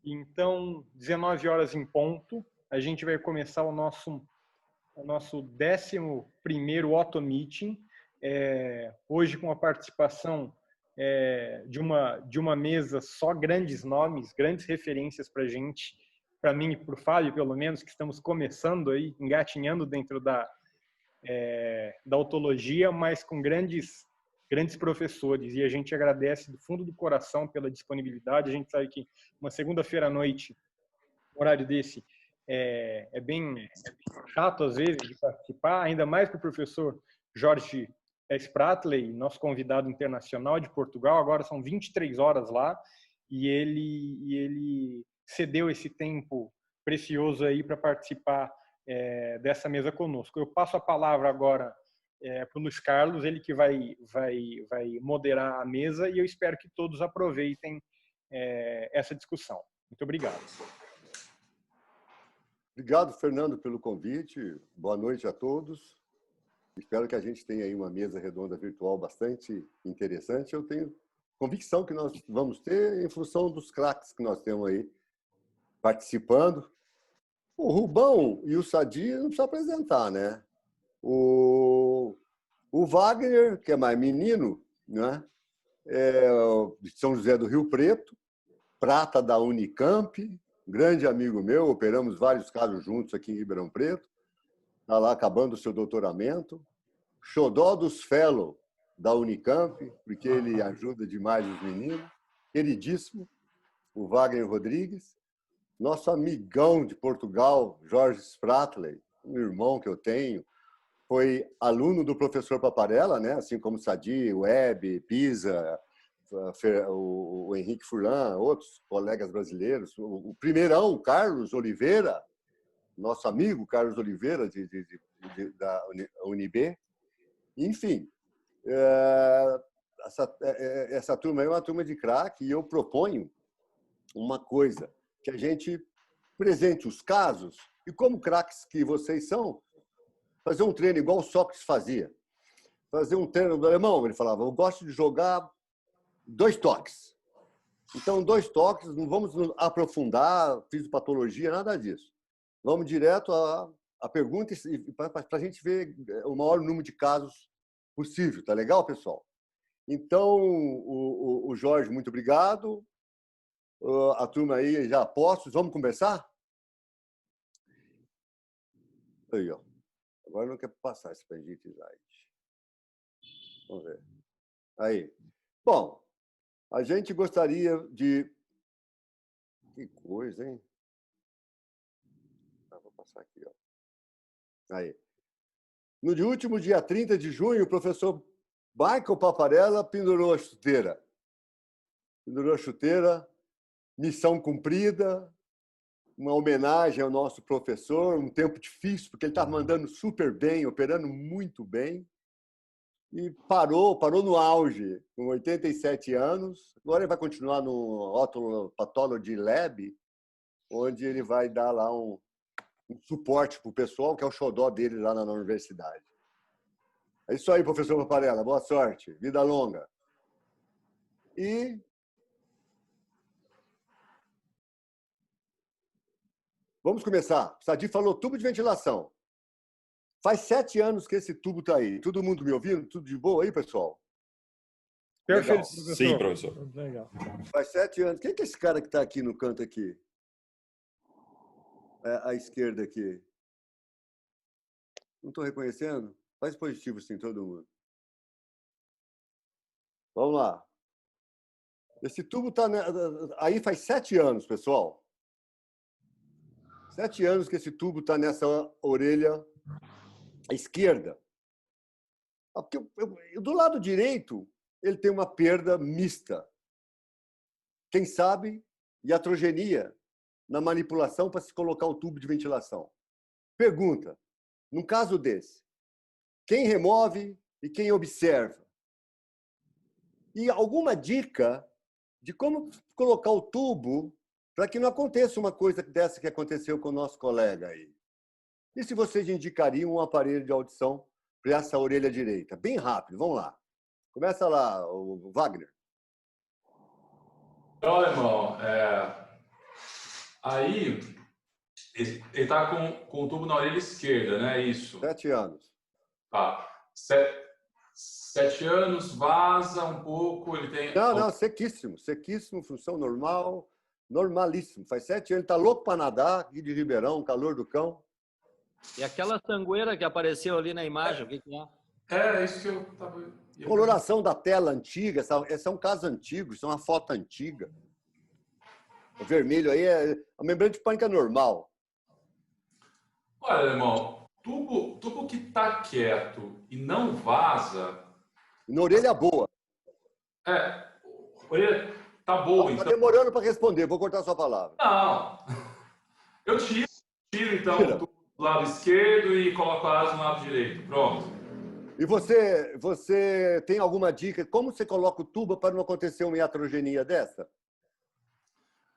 Então, 19 horas em ponto, a gente vai começar o nosso 11º Otto Meeting, hoje com a participação de uma mesa só grandes nomes, grandes referências para a gente, para mim e para o Fábio, pelo menos, que estamos começando aí, engatinhando dentro da otologia, mas com grandes professores, e a gente agradece do fundo do coração pela disponibilidade. A gente sabe que uma segunda-feira à noite, horário desse, é bem chato às vezes de participar, ainda mais para o professor Jorge Spratley, nosso convidado internacional de Portugal. Agora são 23 horas lá, e ele cedeu esse tempo precioso aí para participar dessa mesa conosco. Eu passo a palavra agora para o Luiz Carlos, ele que vai moderar a mesa, e eu espero que todos aproveitem essa discussão. Muito obrigado. Obrigado, Fernando, pelo convite. Boa noite a todos. Espero que a gente tenha aí uma mesa redonda virtual bastante interessante. Eu tenho convicção que nós vamos ter em função dos craques que nós temos aí participando. O Rubão e o Sadi não precisa apresentar, né? O Wagner, que é mais menino, né? De São José do Rio Preto, prata da Unicamp, grande amigo meu, operamos vários casos juntos aqui em Ribeirão Preto, está lá acabando o seu doutoramento. Xodó dos Fellow da Unicamp, porque ele ajuda demais os meninos. Queridíssimo, o Wagner Rodrigues. Nosso amigão de Portugal, Jorge Spratley, um irmão que eu tenho, foi aluno do professor Paparella, né? Assim como Sadi, Webb, Pisa, o Henrique Furlan, outros colegas brasileiros. O primeirão, Carlos Oliveira, nosso amigo Carlos Oliveira, da UNB. Enfim, essa turma é uma turma de craque, e eu proponho uma coisa, que a gente presente os casos, e como craques que vocês são, fazer um treino igual o Sócrates fazia. Fazer um treino do alemão, ele falava, eu gosto de jogar 2 toques. Então, 2 toques, não vamos aprofundar fisiopatologia, nada disso. Vamos direto à pergunta, para a gente ver o maior número de casos possível. Tá legal, pessoal? Então, o Jorge, muito obrigado. A turma aí já postos. Vamos começar? Aí, ó. Agora não quer passar esse pendente slide. Vamos ver. Aí. Bom, a gente gostaria de... Que coisa, hein? Vou passar aqui, ó. Aí. No último dia 30 de junho, o professor Michael Paparella pendurou a chuteira. Pendurou a chuteira, missão cumprida, uma homenagem ao nosso professor, um tempo difícil, porque ele estava mandando super bem, operando muito bem, e parou no auge, com 87 anos. Agora ele vai continuar no Otto Pathology Lab, onde ele vai dar lá um suporte para o pessoal, que é o xodó dele lá na universidade. É isso aí, professor Paparella. Boa sorte. Vida longa. E... vamos começar. O Sadi falou tubo de ventilação. Faz 7 anos que esse tubo está aí. Todo mundo me ouvindo? Tudo de boa aí, pessoal? Perfeito, professor. Sim, professor. Legal. Faz 7 anos. Quem que é esse cara que está aqui no canto aqui? À esquerda aqui. Não estou reconhecendo? Faz positivo, sim, todo mundo. Vamos lá. Esse tubo está aí faz 7 anos, pessoal. 7 anos que esse tubo está nessa orelha esquerda. Porque do lado direito, ele tem uma perda mista. Quem sabe, iatrogenia na manipulação para se colocar o tubo de ventilação. Pergunta, num caso desse, quem remove e quem observa? E alguma dica de como colocar o tubo para que não aconteça uma coisa dessa que aconteceu com o nosso colega aí? E se vocês indicariam um aparelho de audição para essa orelha direita? Bem rápido, vamos lá. Começa lá, o Wagner. Então, alemão, Aí, ele está com o tubo na orelha esquerda, né? Isso. 7 anos. Tá. 7 anos, vaza um pouco, ele tem... Não, sequíssimo. Sequíssimo, função normal, normalíssimo. Faz 7 anos, tá louco para nadar, aqui de Ribeirão, calor do cão. E aquela sangueira que apareceu ali na imagem, o que é? É isso que eu tava... Coloração da tela antiga, esse é um caso antigo, isso é uma foto antiga. O vermelho aí é a membrana tipânica normal. Olha, irmão, tubo que tá quieto e não vaza... Na orelha boa. Orelha tá boa, Tá então... demorando para responder, vou cortar sua palavra. Não. Eu tiro então Tira. o tubo do lado esquerdo e coloco a asa no lado direito. Pronto. E você tem alguma dica? Como você coloca o tubo para não acontecer uma iatrogenia dessa?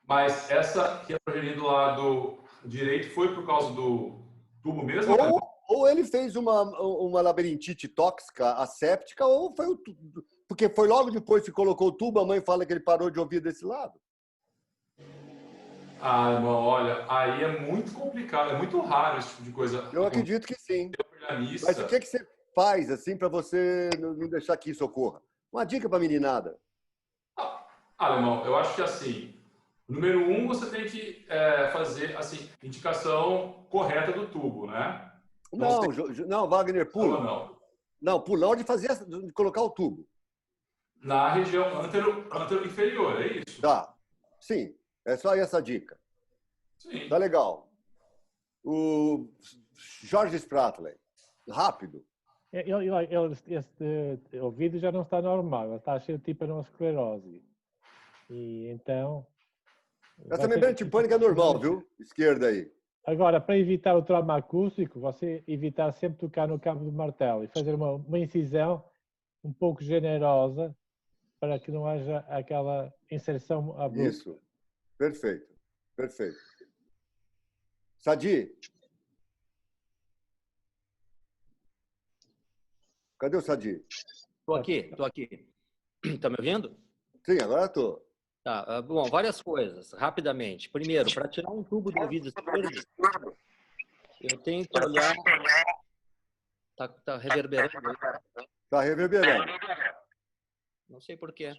Mas essa iatrogenia do lado direito foi por causa do tubo mesmo? Ou ele fez uma labirintite tóxica, asséptica, ou foi o tubo. Porque foi logo depois que colocou o tubo, a mãe fala que ele parou de ouvir desse lado. Ah, irmão, olha, aí é muito complicado, é muito raro esse tipo de coisa. Eu acredito que sim. Organista. Mas o que você faz assim para você não deixar que isso ocorra? Uma dica para meninada. Irmão, eu acho que assim, número 1, você tem que fazer assim, indicação correta do tubo, né? Não, Wagner, pula. Não, pular de colocar o tubo. Na região antero-inferior, é isso? Tá. Sim, é só essa dica. Sim. Tá legal. O Jorge Spratley, rápido. Este ouvido já não está normal, ele está cheio de tipanoesclerose. E então... Essa membrana tipânica é normal, viu? Esquerda aí. Agora, para evitar o trauma acústico, você evitar sempre tocar no cabo do martelo e fazer uma incisão um pouco generosa para que não haja aquela inserção abrupta. Isso. Perfeito. Perfeito. Sadi. Cadê o Sadi? Estou aqui. Está me ouvindo? Sim, agora estou. Tá, bom, várias coisas, rapidamente. Primeiro, para tirar um tubo do ouvido esquerdo, eu tenho que olhar... Tá reverberando aí? Está reverberando. Não sei por quê.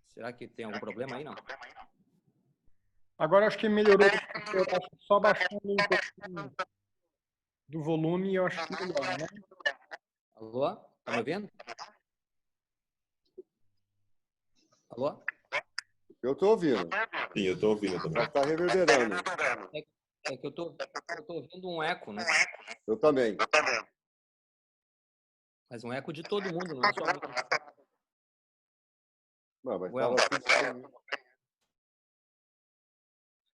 Será que tem algum problema aí, não? Agora acho que melhorou. Eu acho que só baixando um pouquinho do volume, eu acho que melhora, né? Alô? Tá me ouvindo? Alô? Eu estou ouvindo. Sim, eu estou ouvindo também. Mas está reverberando. É que eu tô ouvindo um eco, né? Eu também. Mas um eco de todo mundo, não é só meu. Não, mas Well.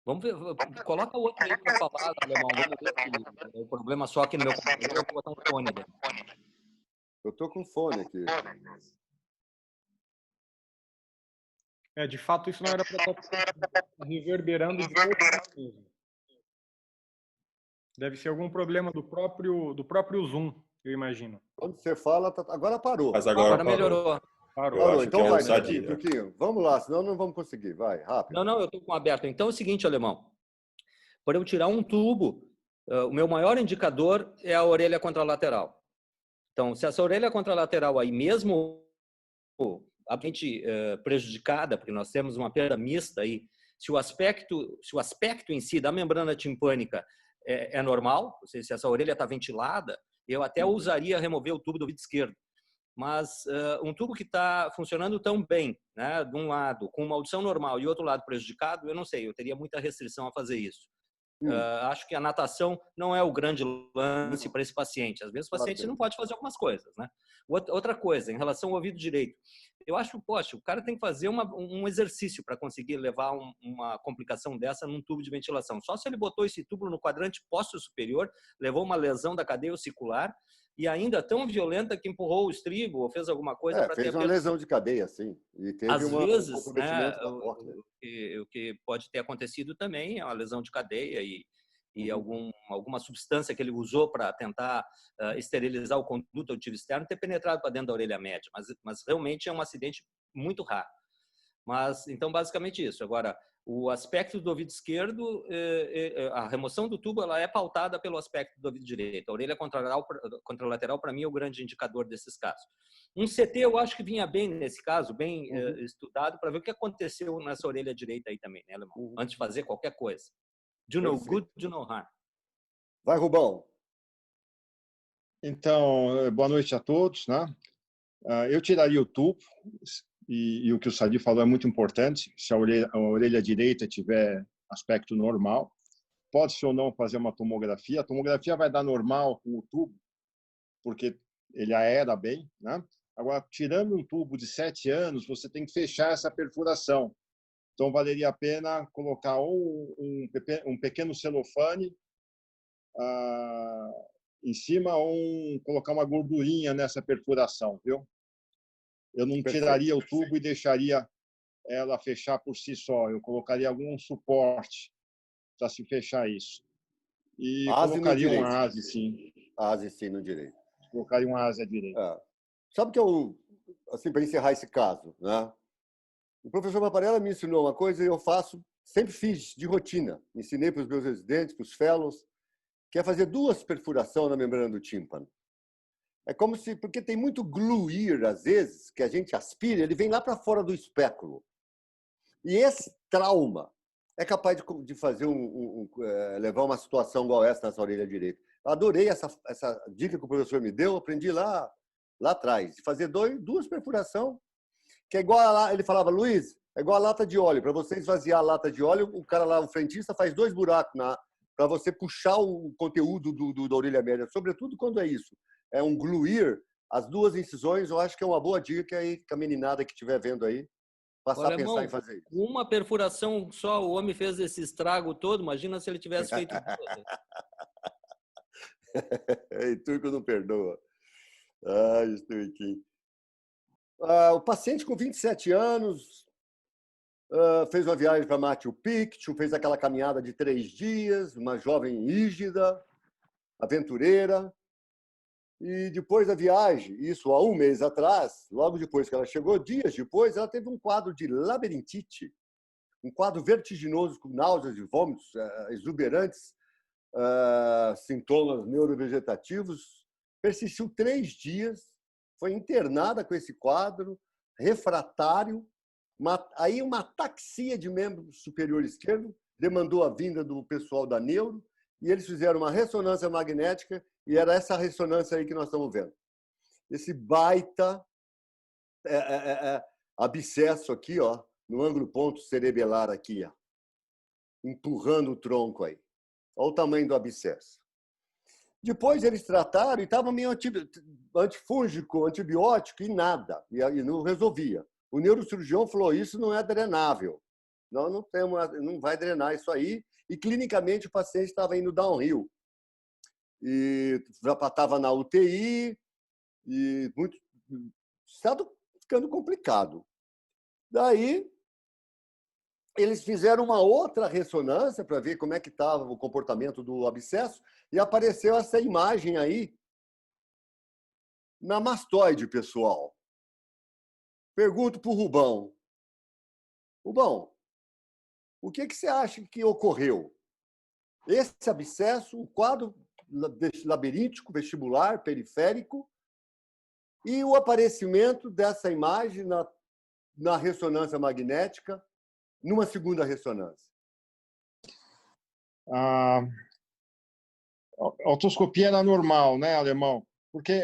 Vamos ver, coloca o outro aí para falar, alemão. Vamos ver se o problema só aqui no meu computador, eu vou botar um fone dele. Eu estou com fone aqui. De fato, isso não era para estar reverberando de todo mesmo. Deve ser algum problema do próprio Zoom, eu imagino. Quando você fala, agora parou. Mas agora melhorou. Parou. Então vai, Sadi, Turquinho. Vamos lá, senão não vamos conseguir. Vai, rápido. Não, eu estou com aberto. Então é o seguinte, alemão. Para eu tirar um tubo, o meu maior indicador é a orelha contralateral. Então, se essa orelha contralateral aí, mesmo aparentemente prejudicada, porque nós temos uma perda mista aí, se o aspecto em si da membrana timpânica é normal, ou seja, se essa orelha está ventilada, eu até usaria remover o tubo do ouvido esquerdo. Mas um tubo que está funcionando tão bem, né, de um lado com uma audição normal e outro lado prejudicado, eu não sei, eu teria muita restrição a fazer isso. Acho que a natação não é o grande lance para esse paciente. Às vezes o paciente não pode fazer algumas coisas, né? Outra coisa, em relação ao ouvido direito, eu acho, poxa, o cara tem que fazer um exercício para conseguir levar uma complicação dessa num tubo de ventilação. Só se ele botou esse tubo no quadrante póstero superior, levou uma lesão da cadeia ossicular e ainda tão violenta que empurrou o estribo ou fez alguma coisa para ter... Fez uma lesão de cadeia, sim. E teve às vezes, um né, o que pode ter acontecido também é uma lesão de cadeia e alguma substância que ele usou para tentar esterilizar o conduto auditivo externo ter penetrado para dentro da orelha média, mas realmente é um acidente muito raro. Mas, então, basicamente isso. Agora, o aspecto do ouvido esquerdo, a remoção do tubo, ela é pautada pelo aspecto do ouvido direito. A orelha contralateral, para mim, é o grande indicador desses casos. Um CT, eu acho que vinha bem nesse caso, bem estudado, para ver o que aconteceu nessa orelha direita aí também, né, Alemão? Antes de fazer qualquer coisa. Do no good, do no harm. Vai, Rubão. Então, boa noite a todos, né? Eu tiraria o tubo, e o que o Sadi falou é muito importante. Se a orelha direita tiver aspecto normal, pode-se ou não fazer uma tomografia. A tomografia vai dar normal com o tubo, porque ele aera bem, né? Agora, tirando um tubo de 7 anos, você tem que fechar essa perfuração. Então, valeria a pena colocar ou um pequeno celofane em cima ou colocar uma gordurinha nessa perfuração, viu? Eu não tiraria o tubo e deixaria ela fechar por si só. Eu colocaria algum suporte para se fechar isso. E colocaria um ase, sim. Ase, sim, no direito. Colocaria um ase à direita. Sabe que eu, assim, para encerrar esse caso, né? O professor Paparella me ensinou uma coisa e eu faço, sempre fiz de rotina. Ensinei para os meus residentes, para os fellows, que é fazer 2 perfurações na membrana do tímpano. É como se, porque tem muito glue ear, às vezes, que a gente aspira, ele vem lá para fora do espéculo. E esse trauma é capaz de fazer levar uma situação igual essa nessa orelha direita. Eu adorei essa dica que o professor me deu, aprendi lá atrás, de fazer 2 perfurações, que é igual a, ele falava, Luiz, é igual a lata de óleo. Para você esvaziar a lata de óleo, o cara lá, o frentista, faz 2 buracos para você puxar o conteúdo da orelha média, sobretudo quando é isso. É um glue ear, as 2 incisões, eu acho que é uma boa dica aí, que a meninada que estiver vendo aí, passar a pensar em fazer isso. Uma perfuração só, o homem fez esse estrago todo, imagina se ele tivesse feito 2. Turco não perdoa. Ai, Turquinho. O paciente com 27 anos fez uma viagem para Machu Picchu, fez aquela caminhada de 3 dias, uma jovem rígida, aventureira. E depois da viagem, isso há 1 mês atrás, logo depois que ela chegou, dias depois, ela teve um quadro de labirintite, um quadro vertiginoso com náuseas e vômitos exuberantes, sintomas neurovegetativos. Persistiu 3 dias, foi internada com esse quadro, refratário, aí uma ataxia de membro superior esquerdo, demandou a vinda do pessoal da neuro, e eles fizeram uma ressonância magnética, e era essa ressonância aí que nós estamos vendo. Esse baita abscesso aqui, ó, no ângulo ponto cerebelar aqui, ó, empurrando o tronco aí. Olha o tamanho do abscesso. Depois eles trataram e estava meio antifúngico, antibiótico e nada, e não resolvia. O neurocirurgião falou, isso não é drenável. Não vai drenar isso aí. E clinicamente o paciente estava indo downhill. E já estava na UTI, e muito estado ficando complicado. Daí, eles fizeram uma outra ressonância para ver como é que estava o comportamento do abscesso, e apareceu essa imagem aí na mastoide, pessoal. Pergunto para o Rubão. Rubão, o que você acha que ocorreu? Esse abscesso, o quadro labiríntico, vestibular, periférico, e o aparecimento dessa imagem na ressonância magnética, numa segunda ressonância. A otoscopia era normal, né, Alemão? Porque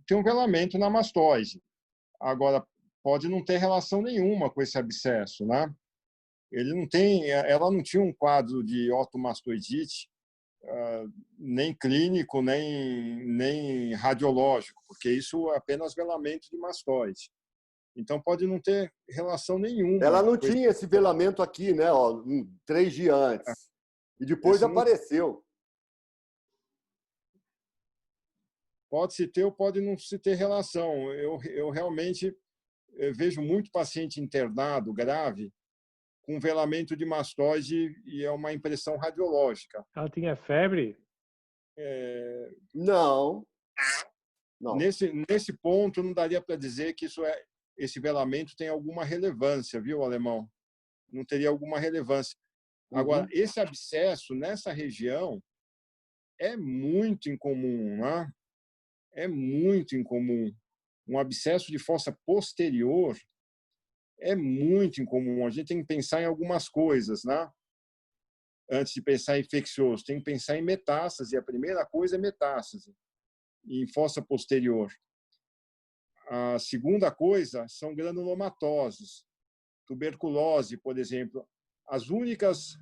tem um velamento na mastoide. Agora, pode não ter relação nenhuma com esse abscesso, né? Ela não tinha um quadro de otomastoidite, nem clínico, nem radiológico, porque isso é apenas velamento de mastoide. Então, pode não ter relação nenhuma. Ela não tinha esse velamento aqui, né? 3 dias antes. E depois apareceu. Pode se ter ou pode não se ter relação. Eu realmente vejo muito paciente internado grave com velamento de mastoide e é uma impressão radiológica. Ela tinha febre? Não. Não. Nesse ponto, não daria para dizer que esse velamento tem alguma relevância, viu, Alemão? Não teria alguma relevância. Agora, esse abscesso nessa região é muito incomum, né? É muito incomum. Um abscesso de fossa posterior é muito incomum. A gente tem que pensar em algumas coisas, né? Antes de pensar em infeccioso, tem que pensar em metástase. A primeira coisa é metástase em fossa posterior. A segunda coisa são granulomatoses, tuberculose, por exemplo. As únicas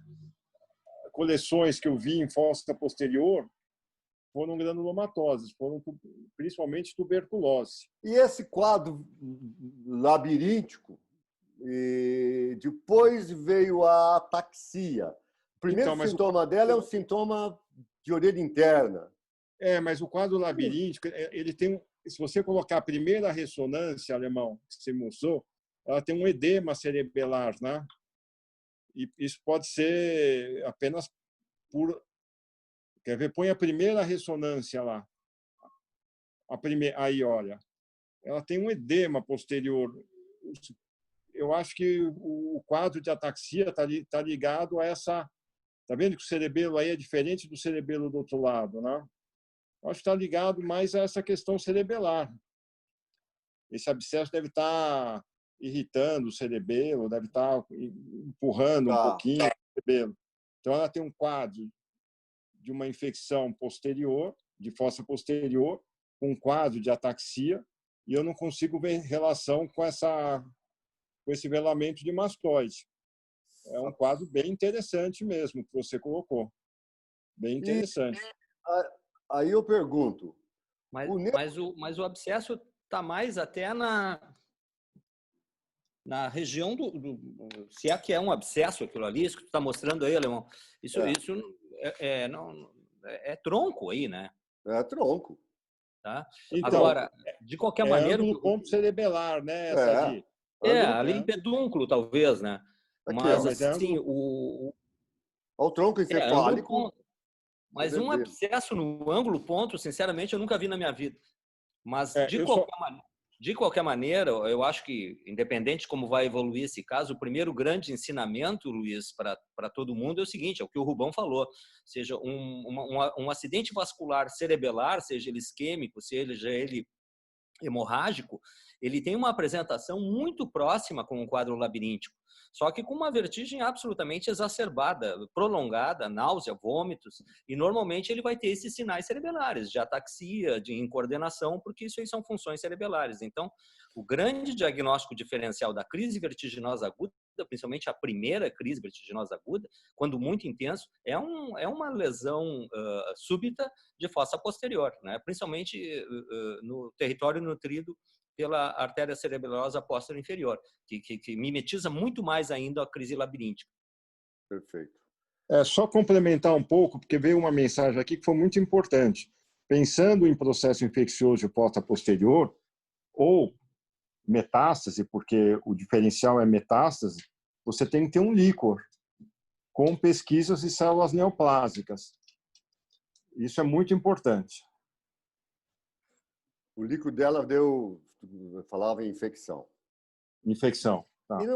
coleções que eu vi em fossa posterior foram granulomatoses, foram principalmente tuberculose. E esse quadro labiríntico, e depois veio a ataxia. O primeiro sintoma dela é um sintoma de orelha interna. Mas o quadro labiríntico, ele tem, se você colocar a primeira ressonância, Alemão, que você mostrou, ela tem um edema cerebelar, né? E isso pode ser apenas por... Quer ver? Põe a primeira ressonância lá. Aí, olha. Ela tem um edema posterior. Eu acho que o quadro de ataxia está ligado a essa... Está vendo que o cerebelo aí é diferente do cerebelo do outro lado, né? Eu acho que está ligado mais a essa questão cerebelar. Esse abscesso deve estar irritando o cerebelo, deve estar empurrando um pouquinho o cerebelo. Então, ela tem um quadro de uma infecção posterior, de fossa posterior, com um quadro de ataxia, e eu não consigo ver relação com esse velamento de mastoide. É um quadro bem interessante mesmo que você colocou. Bem interessante. Aí eu pergunto... Mas o abscesso está mais até na região se é que é um abscesso aquilo ali, isso que tu está mostrando aí, Alemão. Isso é tronco aí, né? É tronco. Tá? Então, agora, de qualquer maneira... ângulo ponto cerebelar, né? Ali em pedúnculo, talvez, né? Aqui, mas, assim, o tronco encefálico... Mas um abscesso no ângulo ponto, sinceramente, eu nunca vi na minha vida. Mas, de qualquer maneira, eu acho que, independente de como vai evoluir esse caso, o primeiro grande ensinamento, Luiz, para todo mundo é o seguinte, é o que o Rubão falou, seja um acidente vascular cerebelar, seja ele isquêmico, seja ele hemorrágico, ele tem uma apresentação muito próxima com o quadro labiríntico, só que com uma vertigem absolutamente exacerbada, prolongada, náusea, vômitos, e normalmente ele vai ter esses sinais cerebelares, de ataxia, de incoordenação, porque isso aí são funções cerebelares. Então, o grande diagnóstico diferencial da crise vertiginosa aguda, principalmente a primeira crise vertiginosa aguda, quando muito intenso, é uma lesão súbita de fossa posterior, né? Principalmente no território nutrido pela artéria cerebelosa posterior inferior, que mimetiza muito mais ainda a crise labiríntica. Perfeito. Só complementar um pouco, porque veio uma mensagem aqui que foi muito importante. Pensando em processo infeccioso de porta posterior, ou metástase, porque o diferencial é metástase, você tem que ter um líquor com pesquisas de células neoplásicas. Isso é muito importante. O líquido dela falava em infecção. Infecção. Tá. E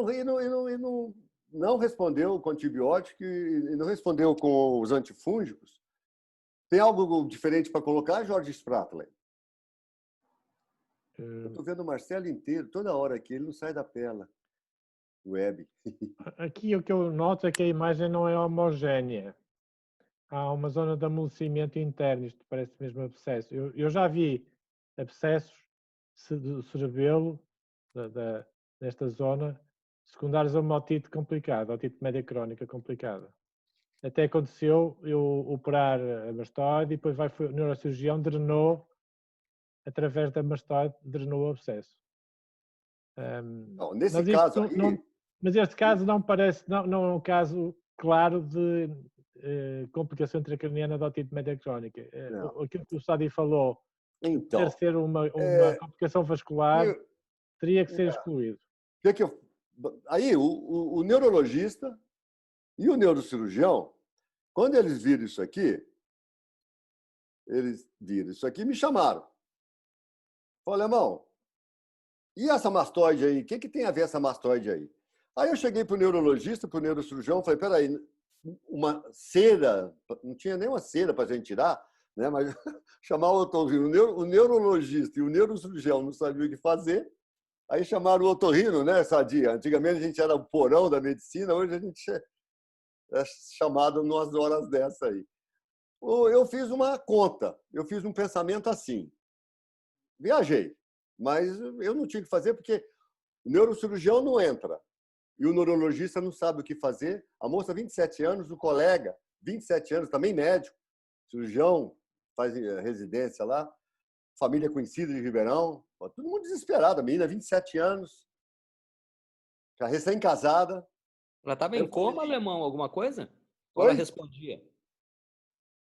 não respondeu com antibiótico e não respondeu com os antifúngicos. Tem algo diferente para colocar, Jorge Spratley? Eu estou vendo o Marcelo inteiro, toda hora aqui, ele não sai da tela web. Aqui o que eu noto é que a imagem não é homogénea. Há uma zona de amolecimento interno, isto parece mesmo abscesso. Eu já vi abscessos do cerebelo desta zona secundários a uma otite complicada, otite média crónica complicada. Até aconteceu eu operar a mastoide e depois o neurocirurgião drenou, através da mastoide, drenou o abscesso. Não, nesse caso mas este caso não parece, não é um caso claro de complicação intracraniana da otite média crónica. Aquilo que o Sadi falou, então, ter ser uma complicação vascular, teria que ser excluído. O que eu Aí, o neurologista e o neurocirurgião, quando eles viram isso aqui, me chamaram. Falei, irmão, e essa mastoide aí? O que tem a ver essa mastoide aí? Aí eu cheguei para o neurologista, para o neurocirurgião, falei, peraí, uma cera, não tinha nenhuma cera para a gente tirar, né? Mas chamar o otorrino, o neurologista e o neurocirurgião não sabiam o que fazer, aí chamaram o otorrino, né, Sadia? Antigamente a gente era o porão da medicina, hoje a gente é chamado nas horas dessa aí. Eu fiz uma conta, eu fiz um pensamento assim, viajei, mas eu não tinha que fazer porque o neurocirurgião não entra e o neurologista não sabe o que fazer. A moça, 27 anos, o colega, 27 anos, também médico, cirurgião, faz residência lá, família conhecida de Ribeirão, todo mundo desesperado, a menina, 27 anos, já recém-casada. Ela estava em coma, Alemão, alguma coisa? Ou Oi? ela respondia?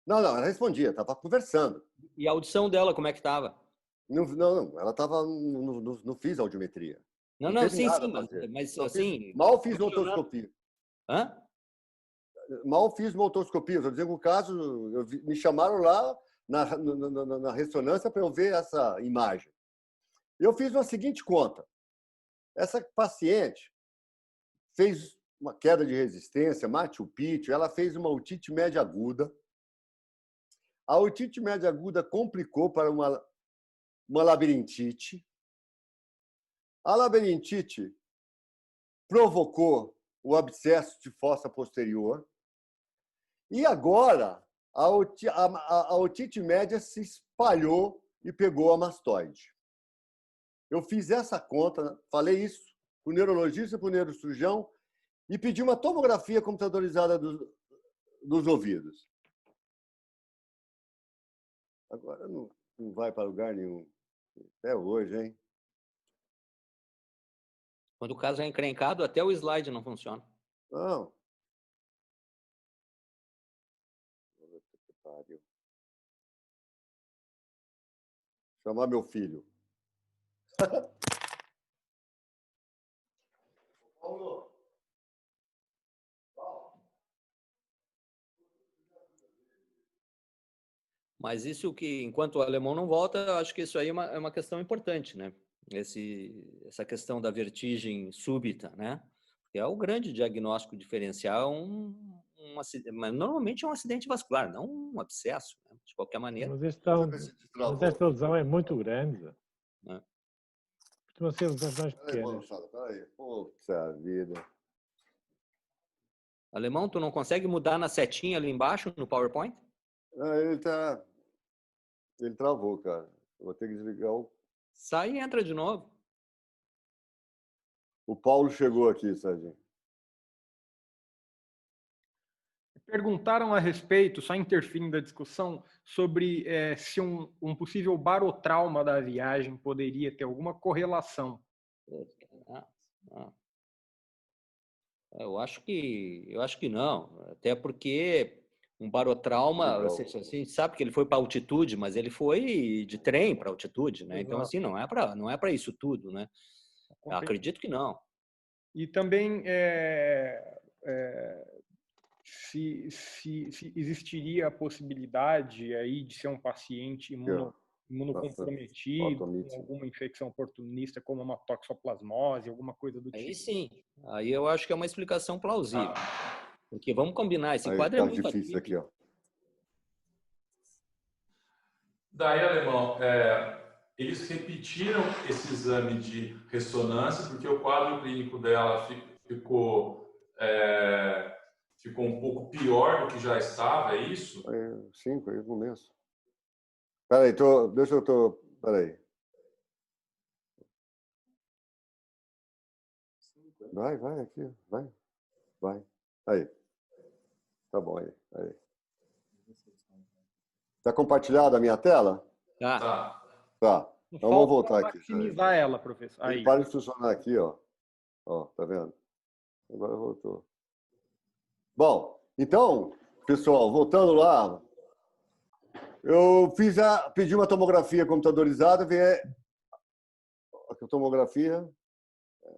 Não, ela respondia, estava conversando. E a audição dela, como é que estava? Não, ela estava, não fiz audiometria. Não, sim, mas assim... Mal fiz uma otoscopia. Hã? Mal fiz uma otoscopia. Estou dizendo que o caso, me chamaram lá na ressonância para eu ver essa imagem. Eu fiz uma seguinte conta. Essa paciente fez uma queda de resistência, Machu Picchu, ela fez uma otite média aguda. A otite média aguda complicou para uma labirintite. A labirintite provocou o abscesso de fossa posterior. E agora, a otite média se espalhou e pegou a mastoide. Eu fiz essa conta, falei isso para o neurologista e para o neurocirurgião e pedi uma tomografia computadorizada dos ouvidos. Agora não vai para lugar nenhum. Até hoje, hein? Quando o caso é encrencado, até o slide não funciona. Não. Chamar meu filho. Paulo. Mas isso que, enquanto o alemão não volta, eu acho que isso aí é uma questão importante, né? Essa questão da vertigem súbita, né? Que é o grande diagnóstico diferencial, mas normalmente é um acidente vascular, não um abscesso, né? De qualquer maneira. Mas esta lesão é muito grande. É. Costuma ser lesões pequenas. Peraí, puxa vida. Alemão, tu não consegue mudar na setinha ali embaixo, no PowerPoint? Ele travou, cara. Eu vou ter que desligar o... Sai e entra de novo. O Paulo chegou aqui, Sardinha. Perguntaram a respeito, só interferindo da discussão, sobre se um possível barotrauma da viagem poderia ter alguma correlação. Eu acho que não. Até porque um barotrauma, a gente sabe que ele foi para altitude, mas ele foi de trem para altitude, né? Então, assim, não é para isso tudo, né? Eu acredito que não. E também se existiria a possibilidade aí de ser um paciente imunocomprometido, com alguma infecção oportunista, como uma toxoplasmose, alguma coisa do tipo. Aí sim. Aí eu acho que é uma explicação plausível. Porque vamos combinar, esse quadro é muito difícil aqui, ó. Daí, Alemão, eles repetiram esse exame de ressonância porque o quadro clínico dela ficou um pouco pior do que já estava, é isso? 5, aí no começo. Peraí, peraí. Vai aqui, vai. Aí. Tá bom, aí. Tá compartilhada a minha tela? Tá. Tá. Então vamos voltar aqui. Maximizar ela, professor. Aí. Para de funcionar aqui, ó. Ó, tá vendo? Agora voltou. Bom, então, pessoal, voltando lá, eu pedi uma tomografia computadorizada, ver a tomografia.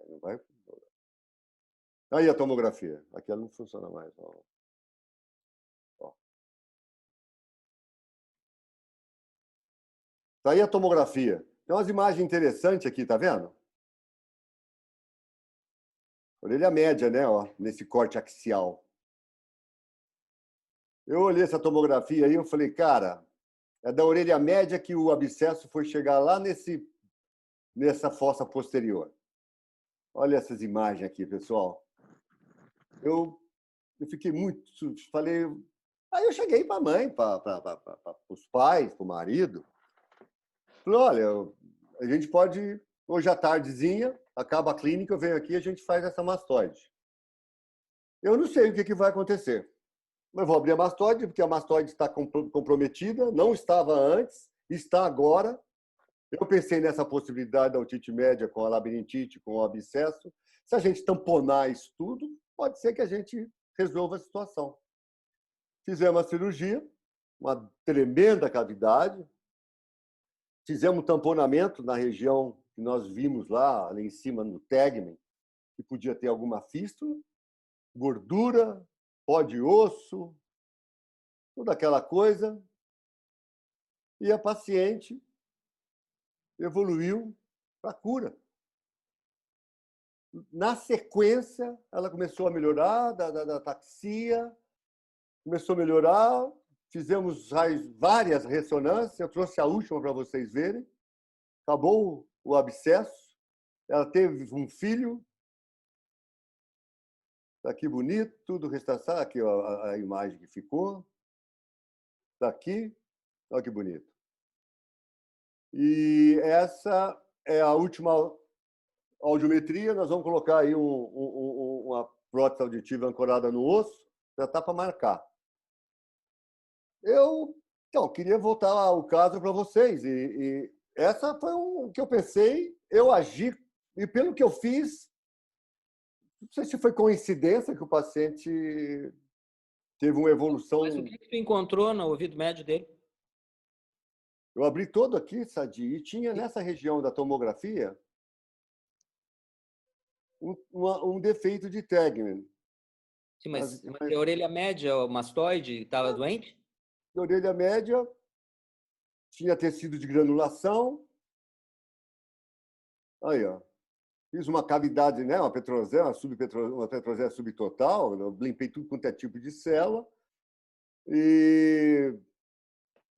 Não vai. Aí a tomografia. Aqui ela não funciona mais. Ó. Ó. Tá aí a tomografia. Tem umas imagens interessantes aqui, tá vendo? Orelha média, né? Ó, nesse corte axial. Eu olhei essa tomografia aí, eu falei, cara, é da orelha média que o abscesso foi chegar lá nessa fossa posterior. Olha essas imagens aqui, pessoal. Eu fiquei muito... Falei... Aí eu cheguei para a mãe, para os pais, para o marido. Falei, olha, a gente pode, hoje à tardezinha, acaba a clínica, eu venho aqui e a gente faz essa mastoide. Eu não sei o que vai acontecer. Eu vou abrir a mastoide, porque a mastoide está comprometida, não estava antes, está agora. Eu pensei nessa possibilidade da otite média com a labirintite, com o abscesso. Se a gente tamponar isso tudo, pode ser que a gente resolva a situação. Fizemos a cirurgia, uma tremenda cavidade. Fizemos um tamponamento na região que nós vimos lá em cima, no tegmen, que podia ter alguma fístula, gordura, pó de osso, toda aquela coisa. E a paciente evoluiu para a cura. Na sequência, ela começou a melhorar da ataxia, começou a melhorar, fizemos várias ressonâncias, eu trouxe a última para vocês verem. Acabou o abscesso, ela teve um filho, está aqui bonito, tudo restaurado, aqui ó, a imagem que ficou, está aqui, olha que bonito. E essa é a última audiometria, nós vamos colocar aí uma prótese auditiva ancorada no osso, já está para marcar. Eu queria voltar o caso para vocês. E essa foi o que eu pensei, eu agi, e pelo que eu fiz, não sei se foi coincidência que o paciente teve uma evolução... Mas o que tu encontrou no ouvido médio dele? Eu abri todo aqui, Sadi, e tinha nessa região da tomografia um defeito de tegmen. Sim, mas a orelha média, o mastoide, estava doente? A orelha média tinha tecido de granulação. Aí, ó. Fiz uma cavidade, né? Uma petrosé, uma petrosé subtotal. Eu limpei tudo quanto é tipo de célula. E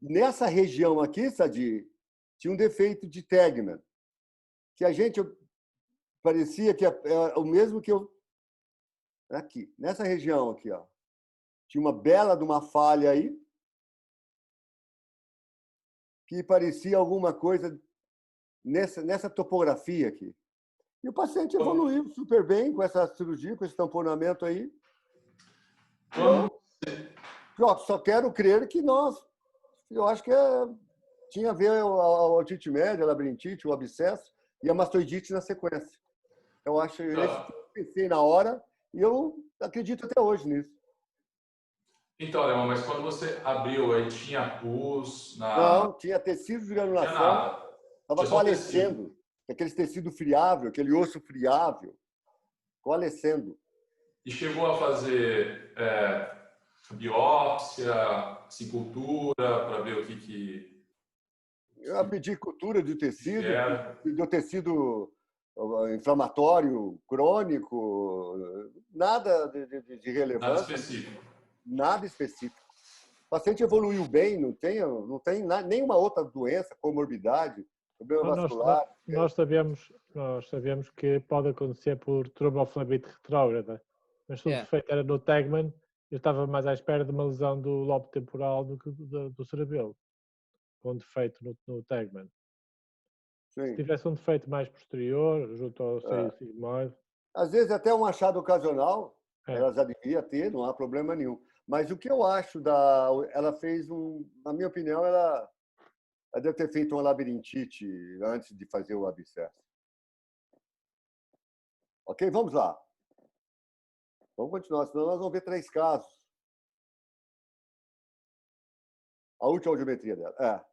nessa região aqui, Sadi, tinha um defeito de tegmen, que a gente parecia que é o mesmo que eu... Aqui, nessa região aqui, ó. Tinha uma bela de uma falha aí, que parecia alguma coisa nessa topografia aqui. E o paciente evoluiu super bem com essa cirurgia, com esse tamponamento aí. Eu só quero crer que eu acho que tinha a ver a otite média, a labirintite, o abscesso e a mastoidite na sequência. Eu acho, eu pensei na hora e eu acredito até hoje nisso. Então, Alemão, mas quando você abriu aí, tinha pus na... Não, tinha tecido de granulação, estava coalescendo. Aquele tecido friável, aquele osso friável, coalescendo. E chegou a fazer biópsia, assim, cultura, para ver o que... Eu pedi cultura de tecido, de tecido inflamatório, crônico, nada de relevância. Nada específico. Nada específico. O paciente evoluiu bem, não tem nenhuma outra doença, comorbidade, problema vascular. Nós sabemos que pode acontecer por tromboflebite retrógrada, mas se o defeito era no tegmen, eu estava mais à espera de uma lesão do lobo temporal do que do cerebelo, com defeito no tegmen. Sim. Se tivesse um defeito mais posterior, junto ao seio sigmoide... Às vezes até um achado ocasional, ela já devia ter, não há problema nenhum. Mas o que eu acho ela fez na minha opinião, ela deve ter feito uma labirintite antes de fazer o abscesso. Ok, vamos lá. Vamos continuar, senão nós vamos ver 3 casos. A última audiometria dela.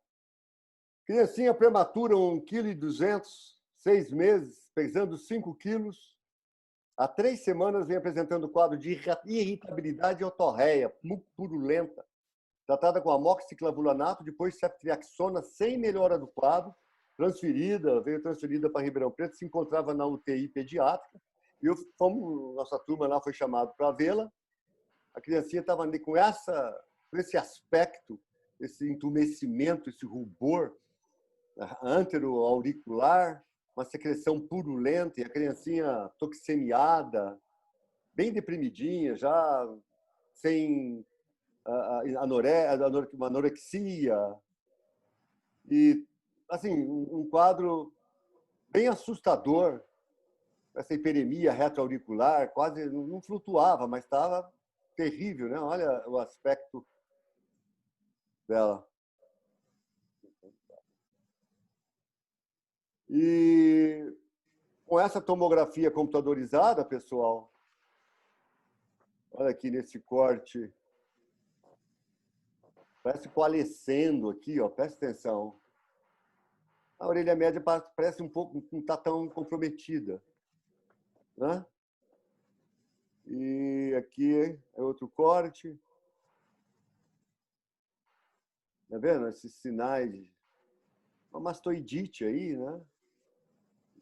Criancinha prematura, 1,2 kg, 6 meses, pesando 5 quilos. Há 3 semanas vem apresentando o quadro de irritabilidade otorreia, purulenta, tratada com amoxiclavulanato, depois ceftriaxona, sem melhora do quadro, veio transferida para Ribeirão Preto, se encontrava na UTI pediátrica, e nossa turma lá foi chamada para vê-la. A criancinha estava com esse aspecto, esse entumecimento, esse rubor antero-auricular, uma secreção purulenta, e a criancinha toxemiada, bem deprimidinha, já sem anorexia. E, assim, um quadro bem assustador, essa hiperemia retroauricular, quase não flutuava, mas estava terrível, né? Olha o aspecto dela. E com essa tomografia computadorizada, pessoal, olha aqui nesse corte, parece coalescendo aqui, ó, presta atenção. A orelha média parece um pouco, não está tão comprometida, né? E aqui é outro corte. Tá vendo esses sinais de uma mastoidite aí, né?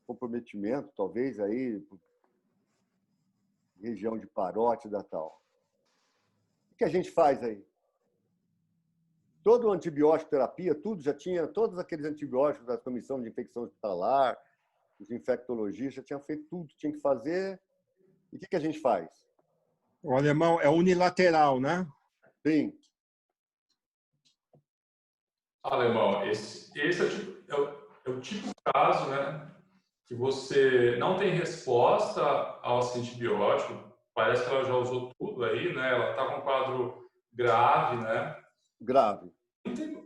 Comprometimento, talvez, aí, região de parótida e tal. O que a gente faz aí? Toda a antibiótico terapia, tudo já tinha, todos aqueles antibióticos da comissão de infecção hospitalar, os infectologistas já tinham feito tudo que tinha que fazer. E o que a gente faz? O alemão é unilateral, né? Sim. Alemão, esse é o tipo de caso, né, que você não tem resposta ao antibiótico, parece que ela já usou tudo aí, né? Ela está com um quadro grave, né? Grave.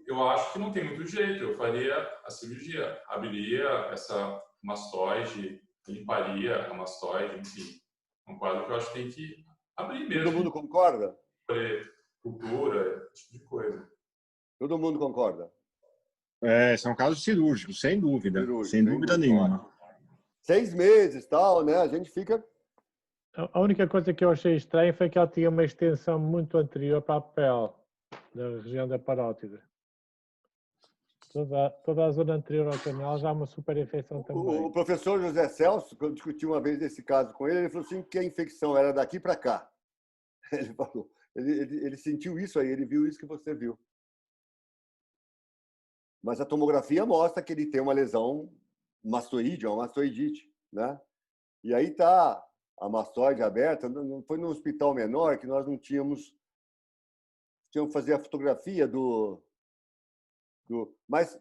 Eu acho que não tem muito jeito. Eu faria a cirurgia, abriria essa mastoide, limparia a mastoide, enfim. Um quadro que eu acho que tem que abrir mesmo. Todo mundo concorda? Cultura, esse tipo de coisa. Todo mundo concorda? São casos cirúrgicos, sem dúvida. Sem dúvida cirúrgico, nenhuma. 6 meses, tal, né? A gente fica... A única coisa que eu achei estranha foi que ela tinha uma extensão muito anterior para a pele, da região da parótida. Toda a zona anterior ao canal já há uma superinfecção também. O professor José Celso, quando eu discuti uma vez esse caso com ele falou assim que a infecção era daqui para cá. Ele falou, ele sentiu isso aí, ele viu isso que você viu. Mas a tomografia mostra que ele tem uma lesão mastoide, uma mastoidite, né? E aí tá a mastoide aberta. Não foi num hospital menor que nós não tínhamos que fazer a fotografia mas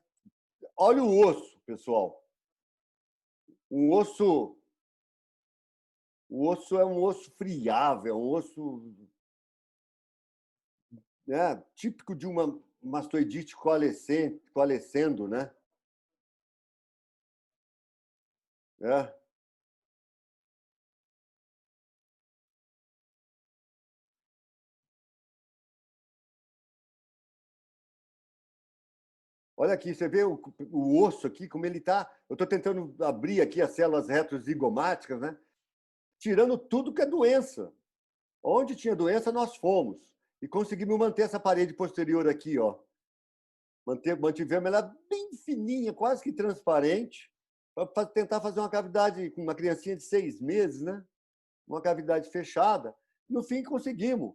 olha o osso, pessoal. O osso é um osso friável, é um osso, né, típico de uma mastoidite coalescendo, né? Olha aqui, você vê o osso aqui, como ele está. Eu estou tentando abrir aqui as células retrozigomáticas, né? Tirando tudo que é doença. Onde tinha doença, nós fomos. E conseguimos manter essa parede posterior aqui, ó. Mantivemos ela bem fininha, quase que transparente, para tentar fazer uma cavidade com uma criancinha de 6 meses, né? Uma cavidade fechada. No fim, conseguimos.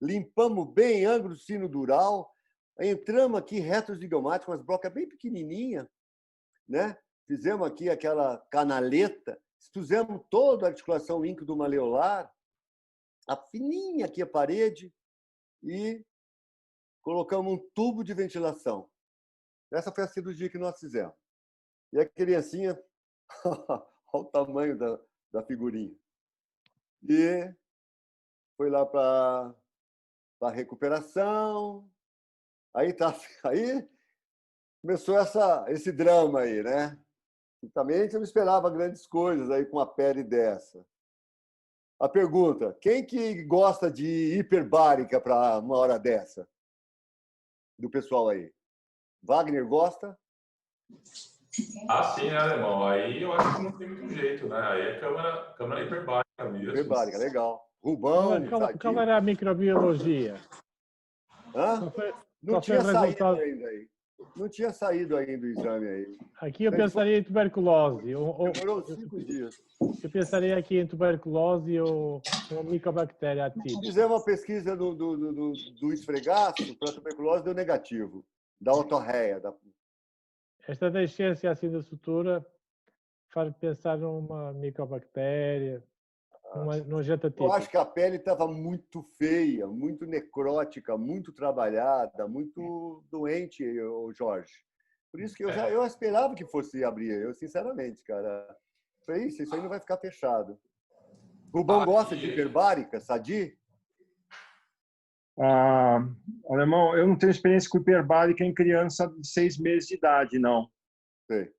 Limpamos bem ângulo sino-dural, entramos aqui retrozigomático, umas brocas bem pequenininha, né? Fizemos aqui aquela canaleta, expusemos toda a articulação ínquido-maleolar, a fininha aqui a parede, e colocamos um tubo de ventilação. Essa foi a cirurgia que nós fizemos. E a criancinha, olha o tamanho da figurinha. E foi lá para a recuperação. Aí começou esse drama aí, né? E também a gente não esperava grandes coisas aí com a pele dessa. A pergunta: quem que gosta de hiperbárica para uma hora dessa? Do pessoal aí. Wagner gosta? Ah, sim, né, Alemão? Aí eu acho que não tem muito jeito, né? Aí é câmera hiperbárica mesmo. Hiperbárica, legal. Rubão, Qual Sadi. era a microbiologia? Hã? Qual foi, Não qual foi o tinha saído resultado? ainda aí. Não tinha saído ainda o exame aí. Aqui eu pensaria em tuberculose. Demorou 5 dias. Eu pensaria aqui em tuberculose ou uma micobactéria atípica. Fizemos uma pesquisa do esfregaço para tuberculose, deu negativo. Da otorreia. Esta deficiência assim da sutura faz pensar numa micobactéria, num agente Eu acho atípico. que a pele estava muito feia, muito necrótica, muito trabalhada, muito doente, o Jorge. Por isso que eu esperava que fosse abrir. Eu, sinceramente, cara. Falei, isso aí não vai ficar fechado. Rubão gosta de hiperbárica, Sadi? Alemão, eu não tenho experiência com hiperbárica em criança de 6 meses de idade, não. Sei.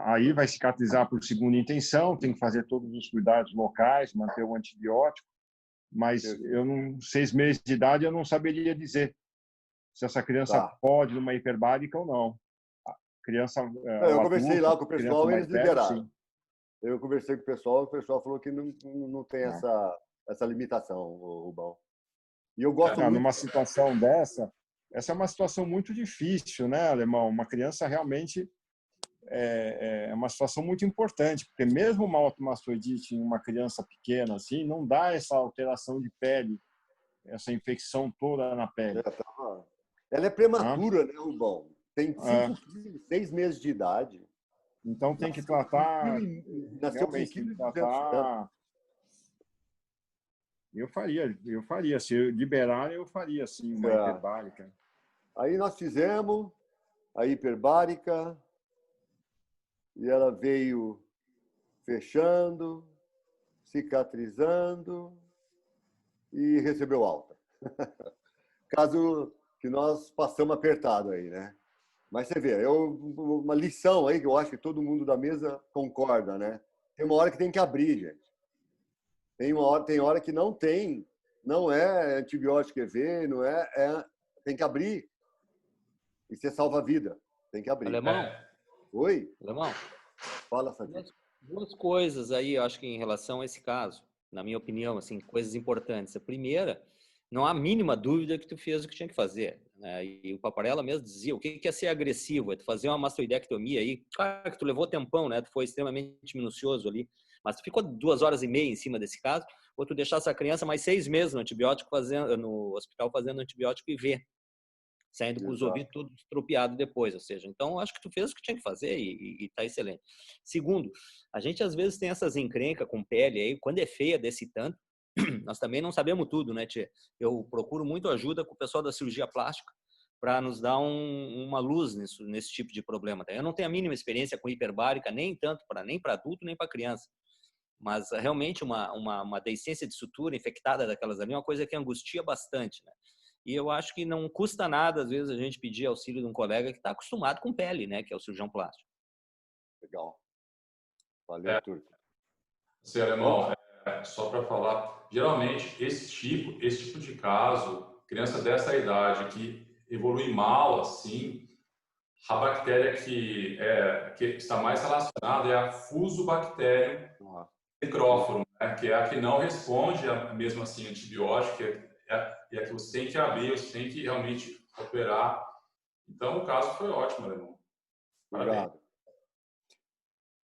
Aí vai cicatrizar por segunda intenção, tem que fazer todos os cuidados locais, manter o antibiótico, mas 6 meses de idade eu não saberia dizer se essa criança pode numa hiperbárica ou não. A criança, eu conversei lá com o pessoal e eles liberaram. Sim. Eu conversei com o pessoal falou que não tem essa limitação, o Rubão. E eu gosto muito. Numa situação dessa, essa é uma situação muito difícil, né, Alemão? Uma criança realmente é uma situação muito importante, porque mesmo uma automastoidite em uma criança pequena assim, não dá essa alteração de pele, essa infecção toda na pele. Ela é prematura, né, Rubão? Tem 5 quilos, 6 meses de idade. Então tem que tratar. Nasceu com 1,2 kg. Eu faria. Se liberar, eu faria, sim, uma hiperbárica. Aí nós fizemos a hiperbárica e ela veio fechando, cicatrizando e recebeu alta. Caso que nós passamos apertado aí, né? Mas você vê, uma lição aí que eu acho que todo mundo da mesa concorda, né? Tem uma hora que tem que abrir, gente. Tem hora que não é antibiótico EV, não tem que abrir. E você salva a vida. Tem que abrir. Alemão? Oi? Alemão? Fala, Sadi. Duas coisas aí, eu acho que em relação a esse caso, na minha opinião, assim, coisas importantes. A primeira, não há a mínima dúvida que tu fez o que tinha que fazer, né? E o Paparella mesmo dizia, o que é ser agressivo? É tu fazer uma mastoidectomia aí. Claro que tu levou tempão, né? Tu foi extremamente minucioso ali, mas tu ficou 2 horas e meia em cima desse caso, ou tu deixar essa criança mais 6 meses no antibiótico, no hospital fazendo antibiótico IV, saindo com os ouvidos tudo estropiado depois, ou seja, então acho que tu fez o que tinha que fazer e tá excelente. Segundo, a gente às vezes tem essas encrencas com pele aí, quando é feia desse tanto, nós também não sabemos tudo, né, Tchê? Eu procuro muito ajuda com o pessoal da cirurgia plástica para nos dar uma luz nesse tipo de problema. Eu não tenho a mínima experiência com hiperbárica, nem para adulto, nem para criança. Mas realmente uma deiscência de sutura infectada daquelas ali é uma coisa que angustia bastante, né? E eu acho que não custa nada, às vezes, a gente pedir auxílio de um colega que está acostumado com pele, né? Que é o cirurgião plástico. Legal. Valeu, Turco. Sim, Alemão, só para falar, geralmente esse tipo de caso, criança dessa idade que evolui mal, assim, a bactéria que está mais relacionada é a Fusobacterium necróforum, né? Que é a que não responde, mesmo assim, antibiótico, e a que você tem que abrir, você tem que realmente operar. Então, o caso foi ótimo, Alemão. Parabéns.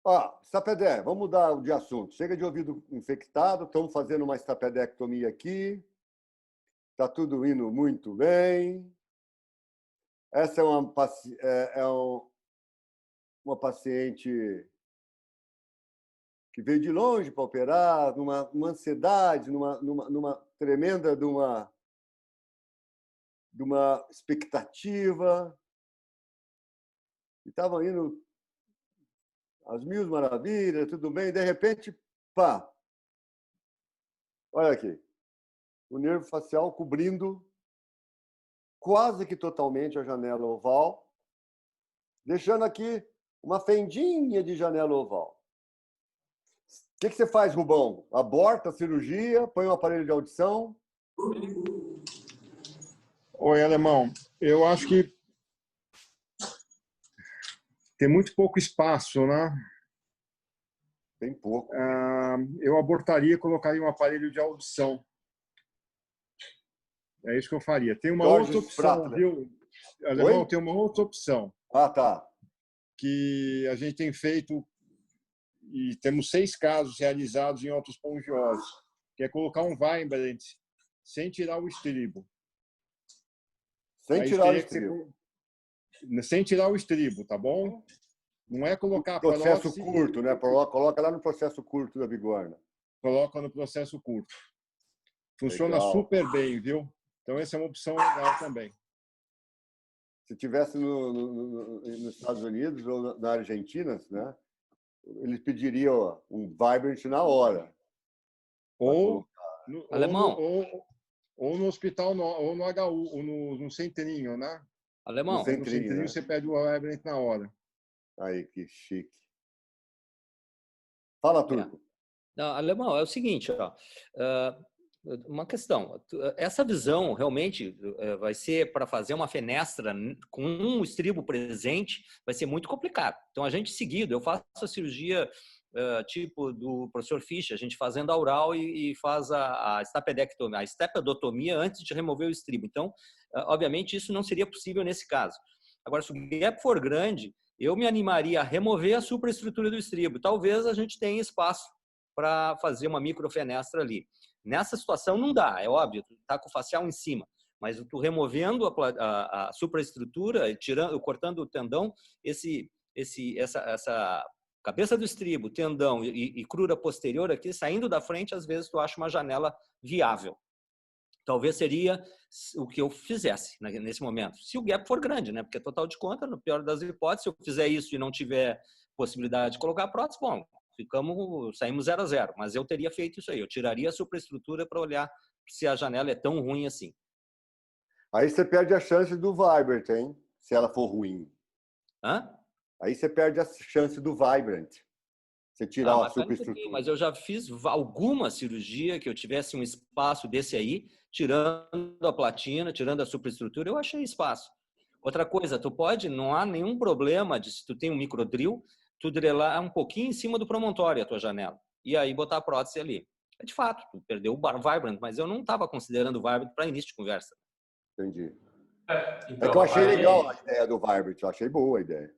Obrigado. Stapedé, vamos mudar de assunto. Chega de ouvido infectado, estamos fazendo uma stapedectomia aqui. Está tudo indo muito bem. Essa é uma paciente que veio de longe para operar, numa ansiedade, numa tremenda de uma expectativa. E estavam indo às mil maravilhas, tudo bem, de repente, pá! Olha aqui, o nervo facial cobrindo quase que totalmente a janela oval, deixando aqui uma fendinha de janela oval. O que você faz, Rubão? Aborta a cirurgia, põe um aparelho de audição? Oi, Alemão. Eu acho que tem muito pouco espaço, né? Tem pouco. Eu abortaria e colocaria um aparelho de audição. É isso que eu faria. Tem uma Jorge outra opção, Spratler. viu? Alemão, Oi? tem uma outra opção Ah, tá. que a gente tem feito e temos 6 casos realizados em otospongiose, que é colocar um Vibrant sem tirar o estribo. Sem Aí tirar o teria que estribo. sem tirar o estribo, tá bom? Não é colocar a Processo prótese, curto, né? Coloca lá no processo curto da bigorna. coloca no processo curto. Funciona Legal. super bem, viu? Então essa é uma opção legal também. Se tivesse nos Estados Unidos ou na Argentina, né? Eles pediriam um Vibrant na hora. Ou Alemão. ou no hospital, ou no HU, ou no centrinho, né? Alemão. No centrinho, né? Você pede o Vibrant na hora. Aí, que chique. Fala, Turco. Não, Alemão, é o seguinte, ó, uma questão. Essa visão realmente vai ser para fazer uma fenestra com um estribo presente, vai ser muito complicado. Então, a gente seguido, eu faço a cirurgia tipo do professor Fischer, a gente fazendo a oral e faz a estapedectomia, a estepedotomia antes de remover o estribo. Então, obviamente, isso não seria possível nesse caso. Agora, se o gap for grande, eu me animaria a remover a supraestrutura do estribo. Talvez a gente tenha espaço para fazer uma microfenestra ali. Nessa situação não dá, é óbvio, tu tá com o facial em cima, mas tu removendo a supraestrutura, cortando o tendão, essa cabeça do estribo, tendão e crura posterior aqui, saindo da frente, às vezes tu acha uma janela viável. Talvez seria o que eu fizesse nesse momento. Se o gap for grande, né? Porque total de conta, no pior das hipóteses, se eu fizer isso e não tiver possibilidade de colocar prótese, bom, saímos 0 a 0. Mas eu teria feito isso aí. Eu tiraria a superestrutura para olhar se a janela é tão ruim assim. Aí você perde a chance do Vibrant, hein? Se ela for ruim. Hã? Aí você perde a chance do Vibrant. Você tirar a superestrutura. Mas eu já fiz alguma cirurgia que eu tivesse um espaço desse aí, tirando a platina, tirando a superestrutura, eu achei espaço. Outra coisa, não há nenhum problema de se tu tem um microdrill, tu drelar um pouquinho em cima do promontório a tua janela e aí botar a prótese ali. De fato, tu perdeu o Vibrant, mas eu não estava considerando o Vibrant para início de conversa. Entendi. Então, é que eu achei legal a ideia do Vibrant, eu achei boa a ideia.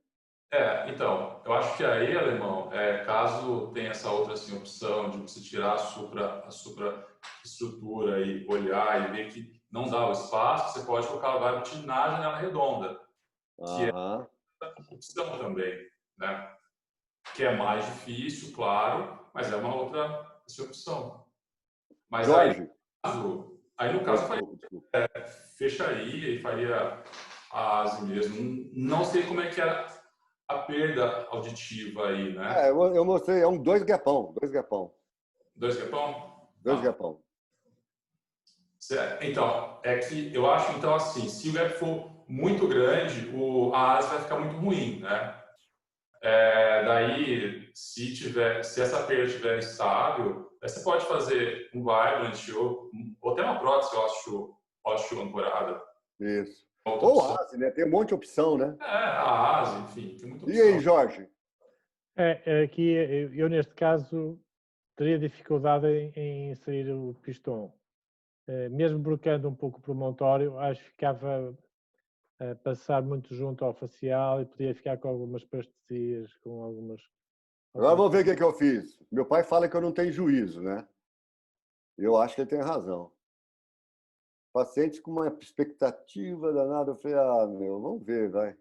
Então, eu acho que aí, Alemão, caso tenha essa outra assim, opção de você tirar a supraestrutura e olhar e ver que não dá o espaço, você pode colocar o Vibrant na janela redonda, que é uma opção também, né? Que é mais difícil, claro, mas é uma outra opção. Mas Jorge. aí no caso, fecharia e faria a ASE mesmo. Não sei como é que era a perda auditiva aí, né? Eu mostrei, é 2 gapão. 2 gapão? 2 gapão. Então, é que eu acho, então, assim, se o gap for muito grande, a ASE vai ficar muito ruim, né? Daí, se essa perda estiver estável, você pode fazer um Vibrant ou até uma prótese, eu acho osteoancorada. Isso. Ou a ASE, né? Tem um monte de opção, né? A ASE, enfim, tem muita opção. E aí, Jorge? Aqui, eu neste caso, teria dificuldade em inserir o pistão. Mesmo bloqueando um pouco o promontório, acho que ficava a passar muito junto ao facial e podia ficar com algumas parestesias, com algumas... Agora vamos ver o que eu fiz. Meu pai fala que eu não tenho juízo, né? Eu acho que ele tem razão. Paciente com uma expectativa danada, eu falei, vamos ver, vai.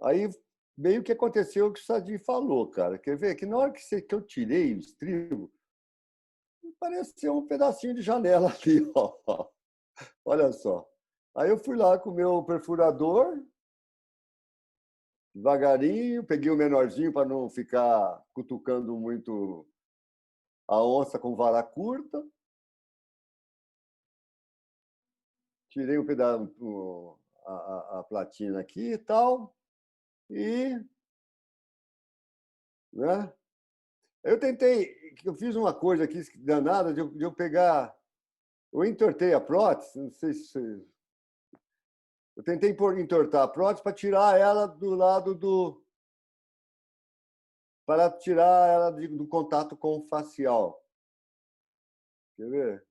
Aí, meio que aconteceu o que o Sadi falou, cara. Quer ver? Que na hora que eu tirei o estribo, pareceu um pedacinho de janela ali, ó. Olha só. Aí eu fui lá com o meu perfurador, devagarinho, peguei o menorzinho para não ficar cutucando muito a onça com vara curta. Tirei um pedaço, a platina aqui e tal. E, né? Eu fiz uma coisa aqui danada de eu pegar, eu entortei a prótese, não sei se eu tentei entortar a prótese para tirar ela do lado para tirar ela do contato com o facial. Quer ver?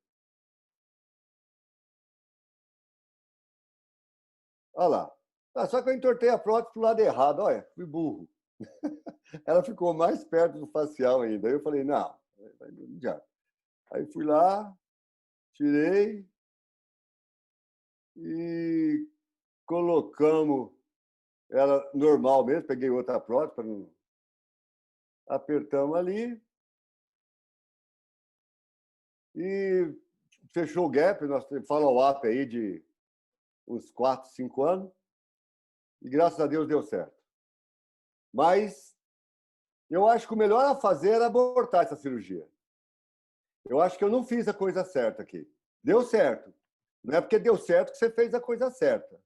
Olha lá. Ah, só que eu entortei a prótese para o lado errado. Olha, fui burro. Ela ficou mais perto do facial ainda. Aí eu falei, não, já. Aí fui lá, tirei e colocamos ela normal mesmo. Peguei outra prótese para não... Apertamos ali e fechou o gap. Nós temos follow-up aí de uns 4, 5 anos. E graças a Deus deu certo. Mas eu acho que o melhor a fazer era abortar essa cirurgia. Eu acho que eu não fiz a coisa certa aqui. Deu certo. Não é porque deu certo que você fez a coisa certa.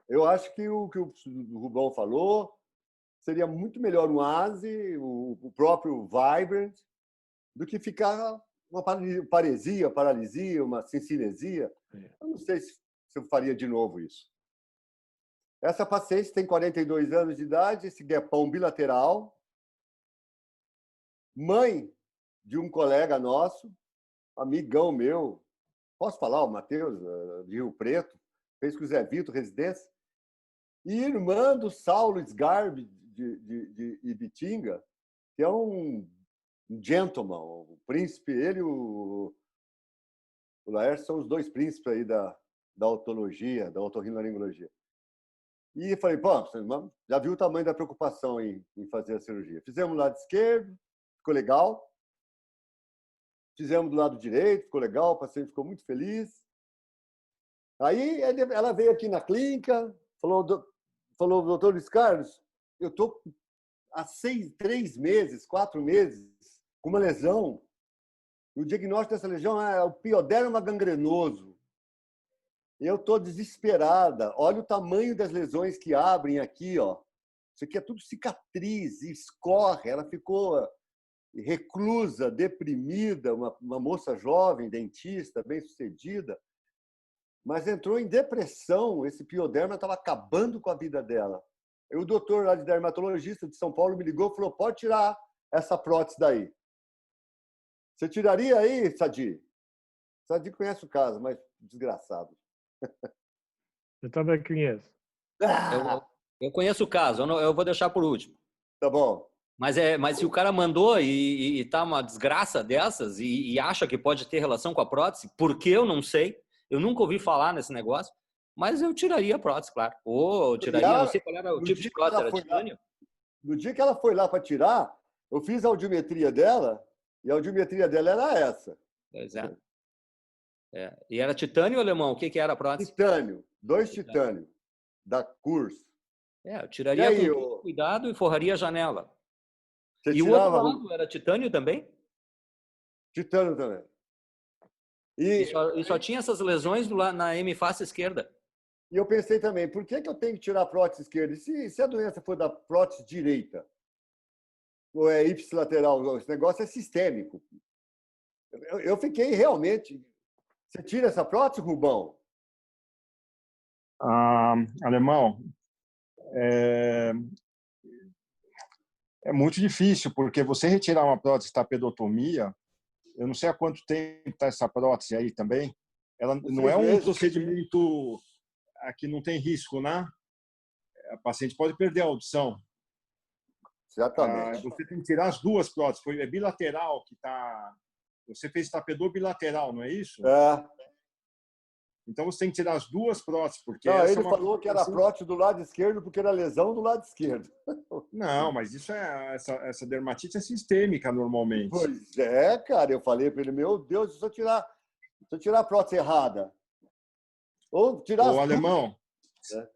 Eu acho que o que o Rubão falou seria muito melhor um ASE, o próprio Vibrant, do que ficar uma paralisia, uma cincinesia. Eu não sei se eu faria de novo isso. Essa paciente tem 42 anos de idade, esse guepão bilateral, mãe de um colega nosso, amigão meu, posso falar, o Matheus, de Rio Preto, fez com o Zé Vitor, residência, e irmã do Saulo Sgarbi, de Ibitinga, que é um gentleman, o príncipe, ele e o Laércio são os dois príncipes aí da otologia, da otorrinolaringologia. E falei, pô, já viu o tamanho da preocupação em fazer a cirurgia. Fizemos do lado esquerdo, ficou legal. Fizemos do lado direito, ficou legal, o paciente ficou muito feliz. Aí ela veio aqui na clínica, falou, doutor Luiz Carlos, eu estou há 3 meses, 4 meses, com uma lesão. E o diagnóstico dessa lesão é o pioderma gangrenoso. Eu estou desesperada. Olha o tamanho das lesões que abrem aqui, ó. Isso aqui é tudo cicatriz, escorre. Ela ficou reclusa, deprimida, uma moça jovem, dentista, bem-sucedida, mas entrou em depressão. Esse pioderma estava acabando com a vida dela. E o doutor lá de dermatologista de São Paulo me ligou e falou, pode tirar essa prótese daí. Você tiraria aí, Sadi? Sadi conhece o caso, mas desgraçado. Eu também conheço. Eu conheço o caso, eu vou deixar por último. Tá bom. Mas se o cara mandou e tá uma desgraça dessas e acha que pode ter relação com a prótese, porque eu não sei, eu nunca ouvi falar nesse negócio, mas eu tiraria a prótese, claro. Ou eu tiraria, não sei qual era o tipo de prótese, era titânio? No dia que ela foi lá para tirar, eu fiz a audiometria dela e a audiometria dela era essa. Pois é. E era titânio, alemão? O que era a prótese? Titânio. 2 titânio. Da Curso. Eu tiraria com todo cuidado e forraria a janela. Você e o outro lado era titânio também? Titânio também. E só tinha essas lesões na hemiface esquerda. E eu pensei também, por que eu tenho que tirar a prótese esquerda? E se a doença for da prótese direita? Ou é ipsilateral? Esse negócio é sistêmico. Eu fiquei realmente... Você tira essa prótese, Rubão? Alemão, é muito difícil, porque você retirar uma prótese tapedotomia, eu não sei há quanto tempo está essa prótese aí também, ela não é um procedimento que não tem risco, né? A paciente pode perder a audição. Exatamente. Você tem que tirar as 2 próteses, é bilateral que está... Você fez tapedor bilateral, não é isso? Então você tem que tirar as 2 próteses, porque ele falou que era prótese do lado esquerdo porque era lesão do lado esquerdo. Não, mas isso essa dermatite é sistêmica normalmente. Pois é, cara, eu falei para ele, meu Deus, se eu tirar a prótese errada, ou tirar o alemão,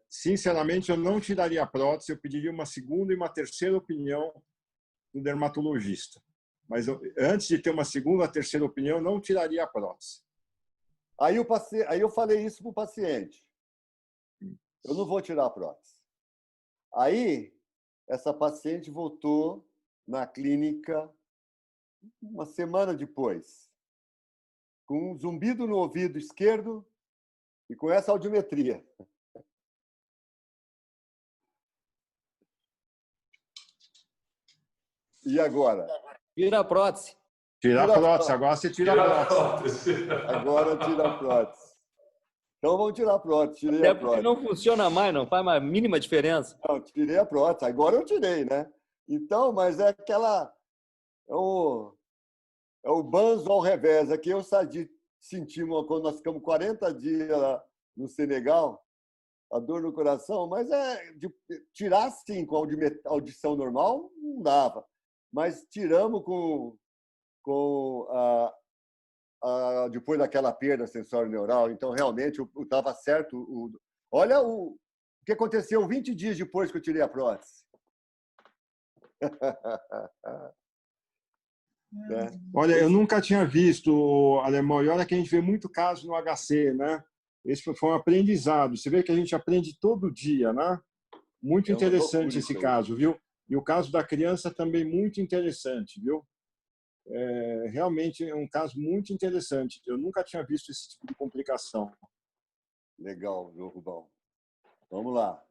sinceramente, eu não tiraria a prótese, eu pediria uma segunda e uma terceira opinião do dermatologista. Mas antes de ter uma segunda, terceira opinião, eu não tiraria a prótese. Aí eu falei isso para o paciente. Eu não vou tirar a prótese. Aí, essa paciente voltou na clínica uma semana depois, com um zumbido no ouvido esquerdo e com essa audiometria. E agora? Tira a prótese. Tirar Tira a a prótese, agora você tira a prótese. Agora tira a prótese. Então vamos tirar a prótese. Tirei Até a porque prótese. não funciona mais, não faz mais a mínima diferença. Não, tirei a prótese. Agora eu tirei, né? Então, mas é aquela... É o banzo ao revés. Aqui eu sentimos quando nós ficamos 40 dias lá no Senegal, a dor no coração, mas de tirar sim com audição normal, não dava. Mas tiramos com depois daquela perda sensório-neural. Então, realmente, eu estava certo. Olha o que aconteceu 20 dias depois que eu tirei a prótese. Né? Olha, eu nunca tinha visto, Alemão, e olha que a gente vê muito caso no HC, né? Esse foi um aprendizado. Você vê que a gente aprende todo dia, né? Muito interessante esse caso, viu? E o caso da criança também muito interessante, viu? Realmente é um caso muito interessante. Eu nunca tinha visto esse tipo de complicação. Legal, João Rubão. Vamos lá.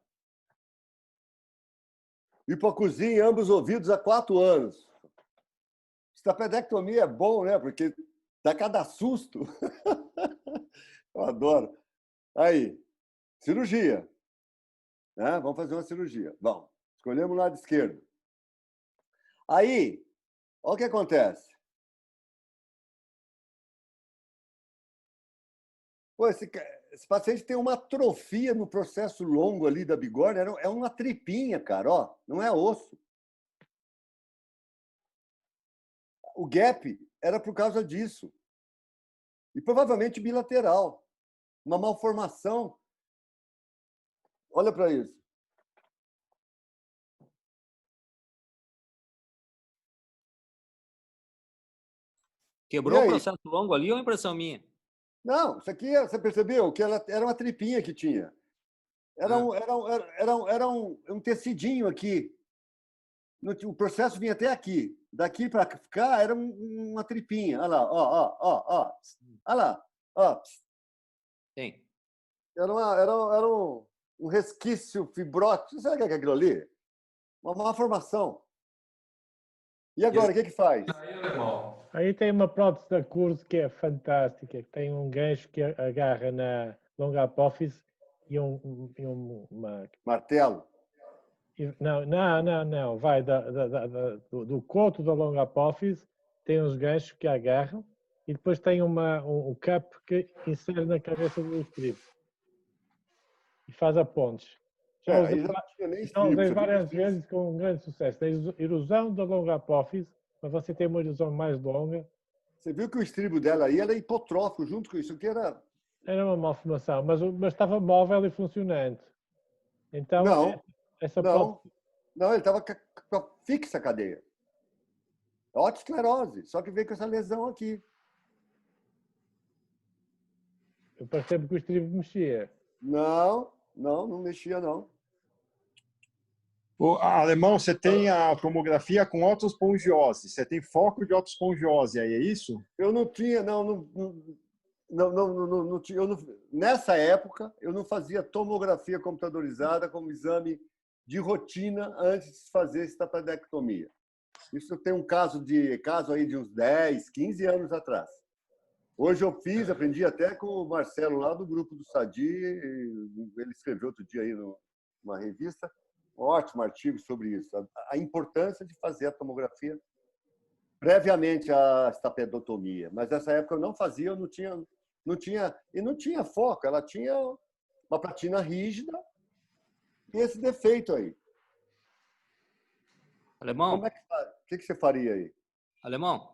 Hipoacusia em ambos os ouvidos há 4 anos. Estapedectomia é bom, né? Porque dá cada susto. Eu adoro. Aí, cirurgia. Né? Vamos fazer uma cirurgia. Bom, escolhemos o lado esquerdo. Aí, olha o que acontece. Pô, esse paciente tem uma atrofia no processo longo ali da bigorna. É uma tripinha, cara. Ó, não é osso. O gap era por causa disso. E provavelmente bilateral. Uma malformação. Olha para isso. Quebrou o processo longo ali ou é impressão minha? Não, isso aqui, você percebeu que ela era uma tripinha que tinha. Era um tecidinho aqui. O processo vinha até aqui. Daqui para cá era uma tripinha. Olha lá, ó. Olha lá, ó. Tem. Era um resquício fibrótico. Sabe o que é aquilo ali? Uma malformação. E agora, o que faz? Aí tem uma prótese da Curso que é fantástica, que tem um gancho que agarra na longa apófise e uma... Martelo? Não. Vai do coto da longa apófise, tem uns ganchos que agarram e depois tem um cup que insere na cabeça do estribo e faz a pontes. Já usei várias vezes com um grande sucesso. Tem erosão da longa apófise, mas você tem uma erosão mais longa. Você viu que o estribo dela aí era hipotrófico junto com isso, que era uma malformação, mas estava móvel e funcionante. Então, não, ele estava com a fixa a cadeia. Otoesclerose, só que veio com essa lesão aqui. Eu percebo que o estribo mexia. Não mexia, não. Alemão, você tem a tomografia com otospongiose. Você tem foco de otospongiose aí, é isso? Eu não tinha, nessa época, eu não fazia tomografia computadorizada como exame de rotina antes de fazer estapedectomia. Isso tem um caso aí de uns 10, 15 anos atrás. Hoje eu aprendi até com o Marcelo lá do grupo do Sadi, ele escreveu outro dia aí numa revista, um ótimo artigo sobre isso, a importância de fazer a tomografia previamente à estapedotomia. Mas nessa época eu não fazia, eu não tinha foco, ela tinha uma platina rígida e esse defeito aí. Alemão? Como é que faz? O que você faria aí? Alemão?